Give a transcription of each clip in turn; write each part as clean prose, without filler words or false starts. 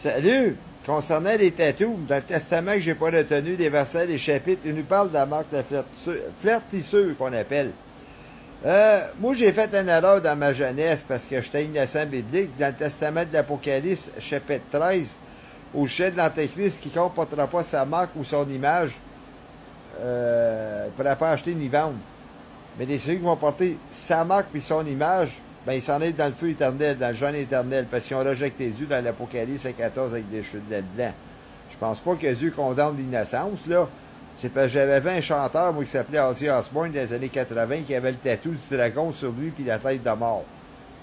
Salut! Concernant les tatous, dans le testament que j'ai pas retenu des versets, des chapitres, il nous parle de la marque de flertissure qu'on appelle. Moi, j'ai fait une erreur dans ma jeunesse parce que j'étais innocent biblique. Dans le testament de l'Apocalypse, chapitre 13, au chef de l'Antéchrist, quiconque ne portera pas sa marque ou son image, ne pourra pas acheter ni vendre. Mais les ceux qui vont porter sa marque et son image, ben, ils s'en est dans le feu éternel, dans le jeûne éternel, parce qu'ils ont rejeté Jésus dans l'Apocalypse 14 avec des chutes de blanc. Je pense pas que Dieu condamne l'innocence, là. C'est parce que j'avais vu un chanteur, moi, qui s'appelait Ozzy Osbourne dans les années 80, qui avait le tatou du dragon sur lui puis la tête de mort,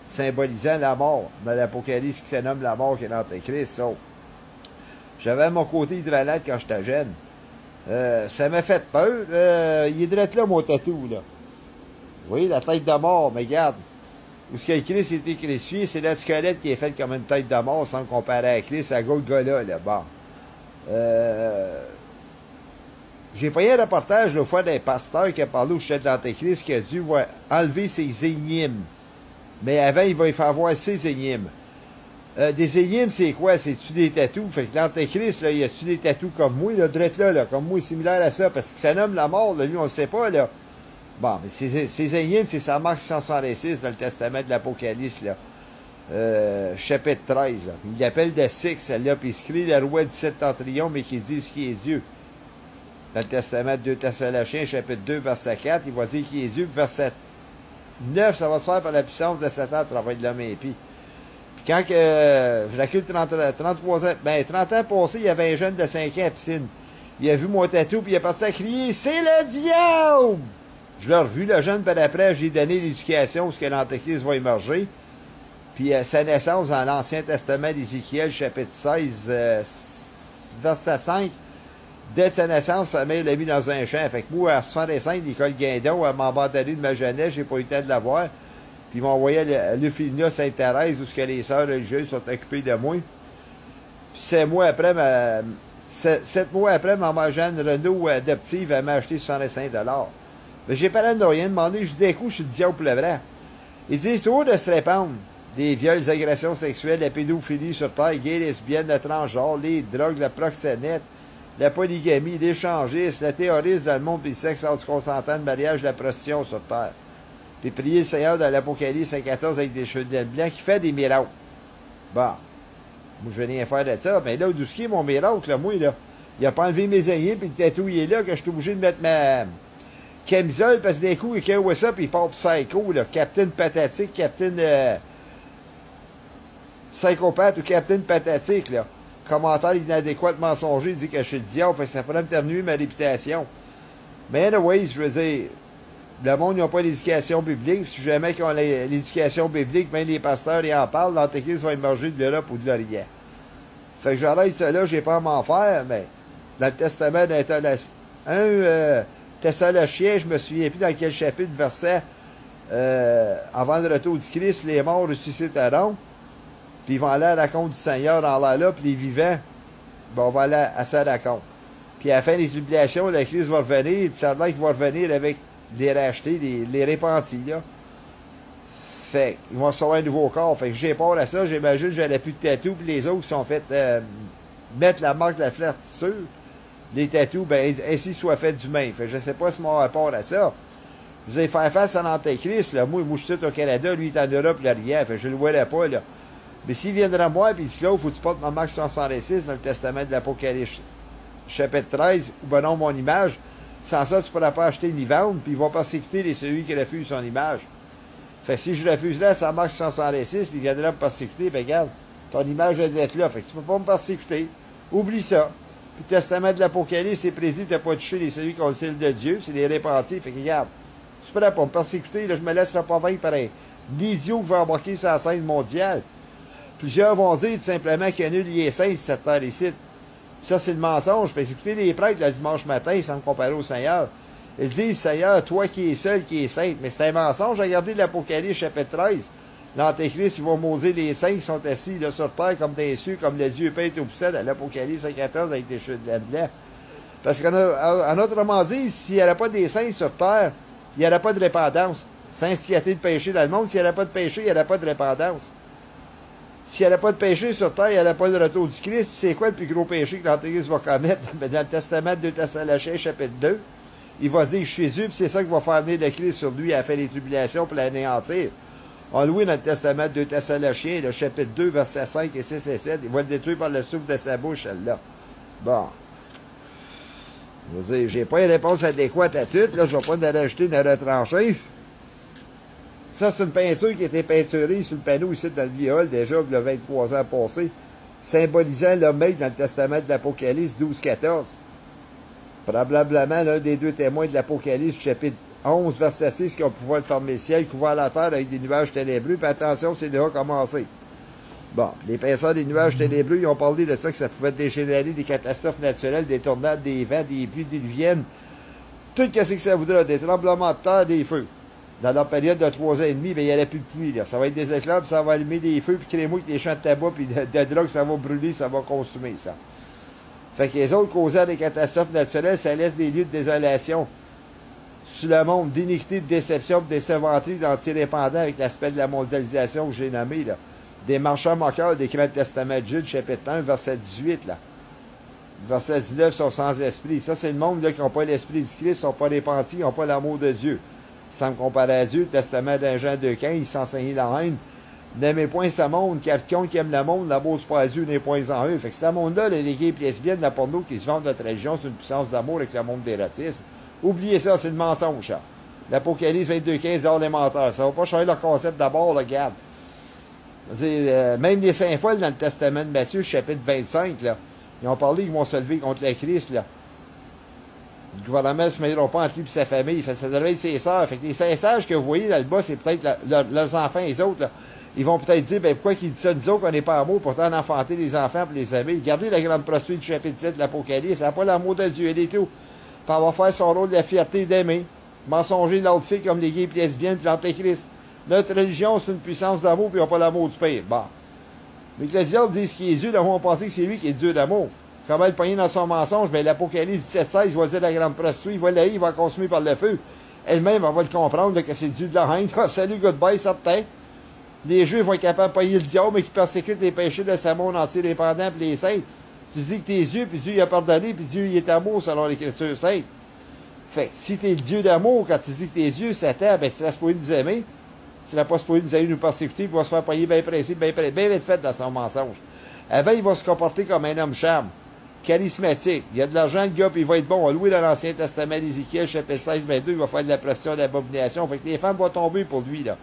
symbolisant la mort, dans l'Apocalypse qui se nomme la mort qui est l'Antéchrist, ça. J'avais mon côté hydrolate quand j'étais jeune. Ça m'a fait peur. Il est direct là, mon tatou, là. Oui, la tête de mort, mais regarde. Où ce qu'il y a écrit, c'est écrit, c'est le squelette qui est fait comme une tête de mort, sans comparer à Christ, à Golgotha, là, bon. J'ai pris un reportage, l'autre fois, d'un pasteur qui a parlé au chef de l'Antéchrist qui a dû enlever ses énimes. Mais avant, il va y faire voir ses énimes. Des énimes, c'est quoi? C'est-tu des tatous? Fait que l'Antéchrist, là, il a-tu des tatous comme moi, là, drette là, comme moi, similaire à ça, parce que ça nomme la mort, là, lui, on le sait pas, là. Bon, mais ces énimes, c'est sa marque 166 dans le testament de l'Apocalypse, là. Chapitre 13, là. Il l'appelle de Six, celle-là, puis il écrit le roi du septentrion, mais qui dit ce qui est Dieu. Dans le testament de 2 Thessaloniciens, chapitre 2, verset 4, il va dire qui est Dieu, puis verset 9, ça va se faire par la puissance de Satan à travers de l'homme impie. Puis quand je recule 33 ans, ben 30 ans passés, il y avait un jeune de 5 ans à la piscine. Il a vu mon tatou, puis il est parti à crier « C'est le diable! » Je l'ai revu, le jeune, par après, j'ai donné l'éducation, ce que l'Antéchrist va émerger. Puis sa naissance dans l'Ancien Testament d'Ézéchiel, chapitre 16, verset 5, dès sa naissance, sa mère l'a mis dans un champ. Fait que moi, à 65, l'école Guindon, elle m'a abandonné de ma jeunesse, j'ai pas eu le temps de la voir. Puis il m'a envoyé à l'Euphémia Sainte-Thérèse, où ce que les sœurs religieuses sont occupées de moi. Puis 7 mois après, maman Jeanne Renaud adoptive, elle m'a acheté 65 $. Mais j'ai pas l'air de rien demandé, je dis d'un coup, je suis le diable pour le vrai. Il dit, c'est haut de se répandre. Des viols, des agressions sexuelles, la pédophilie sur terre, gays, lesbiennes, le transgenre, les drogues, le proxénète, la polygamie, l'échangisme, le terrorisme dans le monde, puis le sexe hors du consentant, le mariage, la prostitution sur terre. Puis prier le Seigneur dans l'Apocalypse 14 avec des cheveux blancs qui fait des miracles. Bon. Moi, je vais rien faire de ça. Mais là, d'où est mon miracle, là, moi, là? Il a pas enlevé mes aïeux, puis le tatou, il est là, que je suis obligé de mettre ma camisole, parce que d'un coup, il voit ça, puis il part psycho, là. Captain Patatique, Captain psychopathe ou Captain Patatique, là. Commentaire inadéquat, mensonger, il dit que je suis le diable, fait que ça pourrait me terminer ma réputation. Mais anyway, je veux dire, le monde n'a pas l'éducation biblique. Si jamais ils ont l'éducation biblique, même les pasteurs, ils en parlent, l'Antéchrist va émerger de l'Europe ou de l'Orient. Fait que j'arrête ça là, j'ai pas à m'en faire, mais dans le testament d'un Thessaloniciens, je me souviens plus dans quel chapitre, verset, avant le retour du Christ, les morts ressusciteront, puis ils vont aller à la rencontre du Seigneur dans l'air là, puis les vivants, ben, on va aller à sa rencontre. Puis à la fin des tribulations, le Christ va revenir, puis ça a l'air qu'il va revenir avec les rachetés, les repentis, là. Fait ils vont recevoir un nouveau corps. Fait que j'ai peur à ça, j'imagine que j'aurais plus de tatou, puis les autres qui sont fait mettre la marque de la flertissure, les tatous, ben ainsi soit fait du même. Fait que je sais pas si mon rapport à ça. Vous allez faire face à l'Antéchrist, là. Moi, je suis au Canada, lui il est en Europe, là, rien. Fait que je le voyais pas, là. Mais s'il viendra moi, puis il dit là, il faut que tu portes ma marque 166 dans le testament de l'Apocalypse, chapitre 13, ou ben non, mon image, sans ça, tu ne pourras pas acheter ni vendre, puis il va persécuter celui qui refuse son image. Fait que si je refuse là, ça marque 166, puis il viendra me persécuter, ben regarde, ton image doit être là. Fait que tu peux pas me persécuter. Oublie ça. Puis le testament de l'Apocalypse, c'est précis, tu n'as pas touché celui qui ont le ciel de Dieu, c'est les répentis. Fait que regarde, tu peux là pour me persécuter, là, je me laisserai pas vaincre par un idiot qui va embarquer sur la scène mondiale. Plusieurs vont dire tout simplement qu'il y a nul lié saint cette terre ici. Ça, c'est le mensonge. Puis écoutez les prêtres le dimanche matin, sans me comparer au Seigneur. Ils disent, Seigneur, toi qui es seul, qui es sainte. Mais c'est un mensonge. Regardez l'Apocalypse, chapitre 13. L'Antéchrist, il va maudire les saints qui sont assis là, sur terre comme des cieux, comme le Dieu peint au pousset à l'Apocalypse 14 avec des chutes de blanc. Parce qu'en autrement dit, s'il n'y avait pas des saints sur terre, il n'y aurait pas de repentance. Sans ce qui a été de péché dans le monde, s'il n'y aurait pas de péché, il n'y aurait pas de repentance. S'il n'y a pas de péché sur terre, il n'y a pas le retour du Christ. Puis c'est quoi le plus gros péché que l'Antéchrist va commettre? Dans le Testament de 2 Thessaloniciens, chapitre 2, il va dire que je suis Jésus, puis c'est ça qui va faire venir le Christ sur lui à faire les tribulations pour l'anéantir. On loué dans le Testament de 2 Thessaloniciens, le chapitre 2, versets 5 et 6 et 7. Il va le détruire par le souffle de sa bouche, celle-là. Bon. Je veux dire, j'ai pas une réponse adéquate à tout. Là, je vais pas en rajouter, de retrancher. Ça, c'est une peinture qui a été peinturée sur le panneau ici dans le viol, déjà, il y a 23 ans passés, symbolisant l'homme dans le Testament de l'Apocalypse 12-14. Probablement l'un des deux témoins de l'Apocalypse, chapitre 11, verset 6, qui ont pouvoir de former le ciel, couvert la terre avec des nuages ténébreux. Puis attention, c'est déjà commencé. Bon, les penseurs des nuages ténébreux, ils ont parlé de ça, que ça pouvait dégénérer des catastrophes naturelles, des tornades, des vents, des pluies diluviennes. Tout ce que ça voudra, des tremblements de terre, des feux. Dans leur période de 3 ans et demi, ben, il n'y aurait plus de pluie. Là. Ça va être des éclairs, puis ça va allumer des feux, puis créez-moi que des champs de tabac, puis de drogue, ça va brûler, ça va consumer, ça. Fait que les autres causant des catastrophes naturelles, ça laisse des lieux de désolation sur le monde, d'iniquité, de déception, de décevanterie, d'anti-répandants avec l'aspect de la mondialisation que j'ai nommé, là. Des marchands moqueurs, décrit le Testament de Jude, chapitre 1, verset 18, là. Verset 19, sont sans esprit. Ça, c'est le monde, là, qui n'a pas l'esprit du Christ, qui n'ont pas repentis, qui n'ont pas l'amour de Dieu. Sans me comparer à Dieu, le Testament d'un Jean 2,15, il s'enseignait la haine. N'aimez point ce monde, car quiconque qui aime le monde, n'abose pas à Dieu, n'est point en eux. Fait que c'est un monde-là, les gays et lesbiennes, la porno qui se vendent notre religion, c'est une puissance d'amour avec le monde d'érotisme. Oubliez ça, c'est le mensonge, ça. L'Apocalypse 22,15, hors les menteurs. Ça va pas changer leur concept d'abord, là, regarde. Même les saints folles dans le Testament de Matthieu, chapitre 25, là, ils ont parlé qu'ils vont se lever contre le Christ, là. Le gouvernement ne se mêlera pas entre lui et sa famille. Fait, ça devrait être ses sœurs. Fait que les saints sages que vous voyez là le bas, c'est peut-être leurs enfants et les autres, là. Ils vont peut-être dire, ben pourquoi qu'ils disent ça, nous autres, qu'on n'est pas amour, pourtant on enfanter les enfants pour les aimer. Regardez la grande prostituée du chapitre 7 de l'Apocalypse, elle n'a pas l'amour de Dieu, elle est tout. Puis elle va faire son rôle de la fierté d'aimer, mensonger l'autre fille comme les gays et lesbiennes puis l'Antéchrist. Notre religion, c'est une puissance d'amour, puis ils n'ont pas l'amour du Père. Bon. Mais que les diables disent qu'il est Dieu, là, on pense que c'est lui qui est Dieu d'amour. Comment le pogner dans son mensonge, ben l'Apocalypse 17,16, il va dire la grande prostituée, il va l'haïr, il va consommer par le feu. Elle-même, elle va le comprendre, là, que c'est Dieu de la haine. Salut, goodbye, certain. Les Juifs vont être capables de payer le diable, mais qui persécutent les péchés de sa monde entier, les pendants et les saints. Tu dis que t'es Dieu, puis Dieu il a pardonné, puis Dieu il est amour selon l'Écriture sainte. Fait que si t'es le Dieu d'amour, quand tu dis que t'es Dieu, Satan, ben tu seras supposé nous aimer. Tu n'as pas supposé nous aimer, nous persécuter, puis il va se faire payer bien pressé, bien fait dans son mensonge. Avant, il va se comporter comme un homme charme, charismatique. Il y a de l'argent, le gars, puis il va être bon. On loué dans l'Ancien Testament d'Ézéchiel, chapitre 16, 22, il va faire de la pression, de l'abomination. Fait que les femmes vont tomber pour lui, là.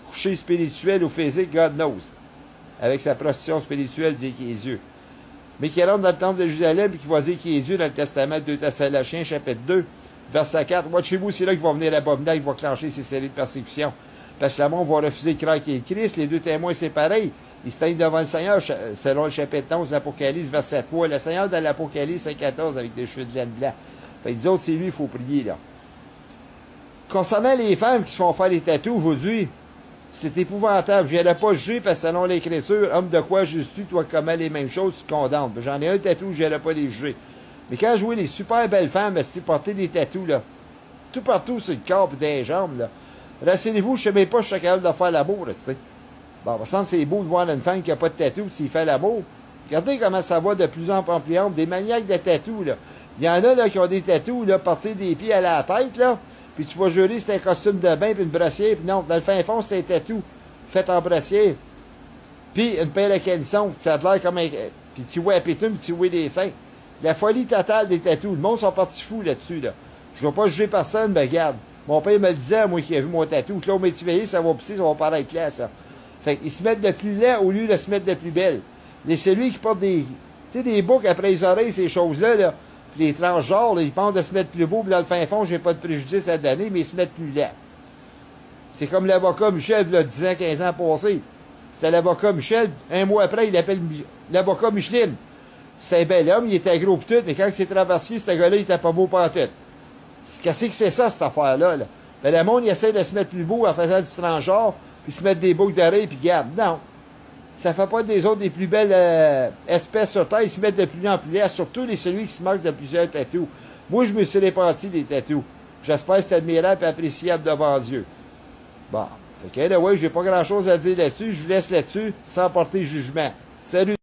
Coucher spirituel ou physique, God knows. Avec sa prostitution spirituelle, dit qu'il est Dieu. Mais qui rentre dans le temple de Jérusalem et qui va dire qu'il est Dieu dans le Testament de 2 Thessaloniciens, chapitre 2, verset 4. Moi, chez vous, c'est là qu'il va venir l'abominable, il va clencher ses séries de persécution. Parce que le monde va refuser de croire qu'il est Christ. Les deux témoins, c'est pareil. Ils se teignent devant le Seigneur, selon le chapitre 11 de l'Apocalypse, verset 3. Le Seigneur dans l'Apocalypse 5,14 avec des cheveux de laine blanc. Fait que les autres, c'est lui, il faut prier, là. Concernant les femmes qui se font faire les tatous aujourd'hui, c'est épouvantable. Je n'irai pas juger parce que selon l'Écriture, homme de quoi juges-tu, toi commets les mêmes choses, tu condamnes. J'en ai un tatou, je n'irai pas les juger. Mais quand je vois les super belles femmes, porter des tatous, là, tout partout sur le corps et dans les jambes, là, rassurez-vous, je ne sais même pas si je suis capable de faire l'amour, là, tu sais. Bon, par exemple, c'est beau de voir une femme qui n'a pas de tatou s'il fait l'amour. Regardez comment ça va de plus en plus ample. Des maniaques de tatou, là. Il y en a, là, qui ont des tatous, là, partir des pieds à la tête, là. Puis tu vas jurer c'est un costume de bain puis une brassière. Puis non, dans le fin fond, c'est un tatou fait en brassière. Puis une paire de canissons. Ça a l'air comme un... Puis tu vois un pétum, puis tu vois des seins. La folie totale des tatous. Le monde sont partis fous là-dessus, là. Je ne vais pas juger personne, mais regarde. Mon père me le disait, moi, qui a vu mon tatou. Claude Métivier, ça va pousser, ça va paraître clair, ça. Fait qu'ils se mettent de plus laid au lieu de se mettre de plus belle. Et celui qui porte des... Tu sais, des boucles après les oreilles, ces choses-là, là. Puis les transgenres, là, ils pensent de se mettre plus beau, puis dans le fin fond, j'ai pas de préjudice à donner, mais ils se mettent plus laid. C'est comme l'avocat Michel, il y a 10 ans, 15 ans passés. C'était l'avocat Michel, un mois après, il l'appelle l'avocat Micheline. C'était un bel homme, il était gros pis tout, mais quand il s'est traversé, ce gars-là, il était pas beau pantoute. Qu'est-ce que c'est ça, cette affaire-là, là? Ben, le monde, il essaie de se mettre plus beau en faisant du transgenre, puis se mettre des boucles d'oreilles, puis garde. Non. Ça fait pas des autres des plus belles espèces sur Terre. Ils se mettent de plus en plus laid, surtout celui qui se marque de plusieurs tatous. Moi, je me suis réparti des tatous. J'espère que c'est admirable et appréciable devant Dieu. Bon. Fait que, ouais, j'ai pas grand chose à dire là-dessus. Je vous laisse là-dessus sans porter jugement. Salut!